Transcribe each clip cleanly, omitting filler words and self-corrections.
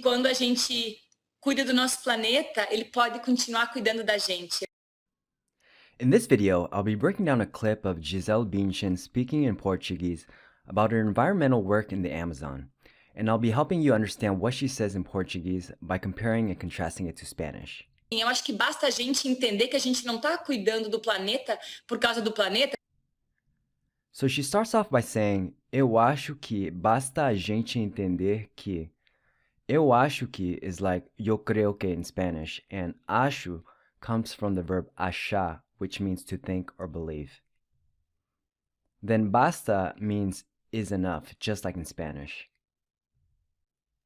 quando a gente cuida do nosso planeta, ele pode continuar cuidando da gente. In this video, I'll be breaking down a clip of Gisele Bundchen speaking in Portuguese about her environmental work in the Amazon, and I'll be helping you understand what she says in Portuguese by comparing and contrasting it to Spanish. Eu acho que basta a gente entender que a gente não está cuidando do planeta por causa do planeta. So she starts off by saying, eu acho que basta a gente entender que. Eu acho que is like yo creo que in Spanish, and acho comes from the verb achar, which means to think or believe. Then basta means is enough, just like in Spanish.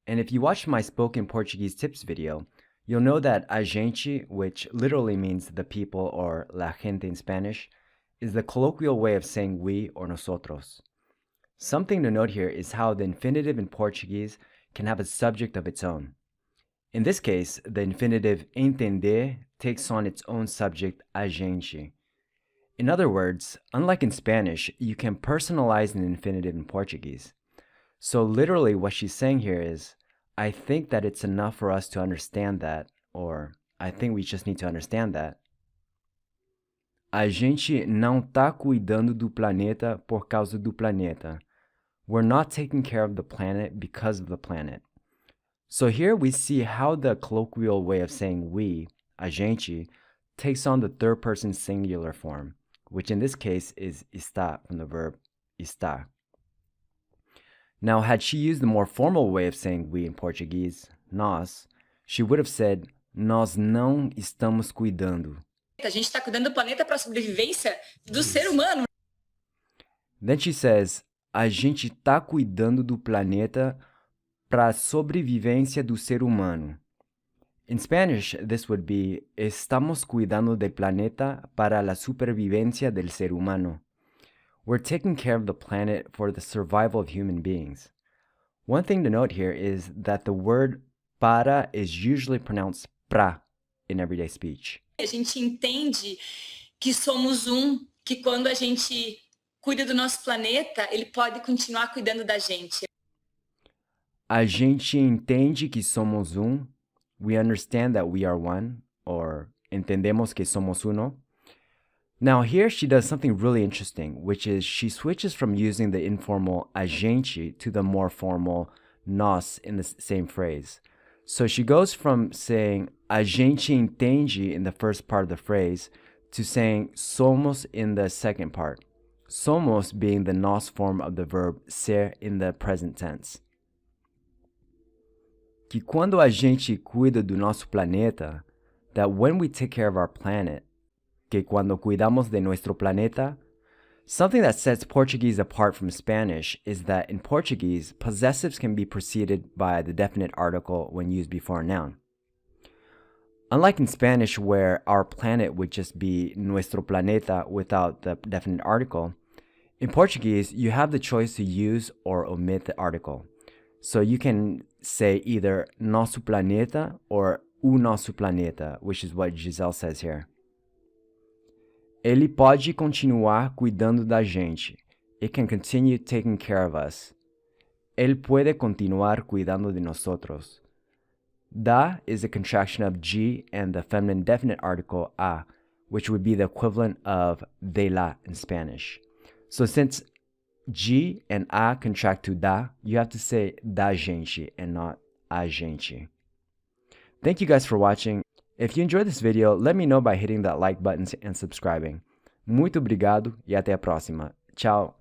And if you watched my spoken Portuguese tips video, you'll know that a gente, which literally means the people or la gente in Spanish, is the colloquial way of saying we or nosotros. Something to note here is how the infinitive in Portuguese can have a subject of its own. In this case, the infinitive entender takes on its own subject a gente. In other words, unlike in Spanish, you can personalize an infinitive in Portuguese. So literally what she's saying here is, I think that it's enough for us to understand that, or I think we just need to understand that. A gente não tá cuidando do planeta por causa do planeta. We're not taking care of the planet because of the planet. So here we see how the colloquial way of saying we, a gente, takes on the third person singular form, which in this case is está from the verb estar. Now, had she used the more formal way of saying we in Portuguese, nós, she would have said, nós não estamos cuidando. A gente está cuidando do planeta para a sobrevivência do ser humano. Then she says, a gente tá cuidando do planeta para a sobrevivência do ser humano. In Spanish, this would be, estamos cuidando del planeta para la supervivencia del ser humano. We're taking care of the planet for the survival of human beings. One thing to note here is that the word para is usually pronounced pra in everyday speech. A gente entende que somos que quando a gente cuida do nosso planeta, ele pode continuar cuidando da gente. A gente entende que somos we understand that we are one, or entendemos que somos uno. Now here she does something really interesting, which is she switches from using the informal a gente to the more formal nós in the same phrase. So she goes from saying a gente entende in the first part of the phrase to saying somos in the second part. Somos being the nós form of the verb ser in the present tense. Que quando a gente cuida do nosso planeta, that when we take care of our planet, que cuando cuidamos de nuestro planeta, something that sets Portuguese apart from Spanish is that in Portuguese, possessives can be preceded by the definite article when used before a noun. Unlike in Spanish, where our planet would just be nuestro planeta without the definite article, in Portuguese, you have the choice to use or omit the article. So you can say either nosso planeta or o nosso planeta, which is what Gisele says here. Ele pode continuar cuidando da gente. It can continue taking care of us. Él puede continuar cuidando de nosotros. Da is a contraction of G and the feminine definite article a, which would be the equivalent of de la in Spanish. So since G and a contract to da, you have to say da gente and not a gente. Thank you guys for watching. If you enjoyed this video, let me know by hitting that like button and subscribing. Muito obrigado e até a próxima. Tchau!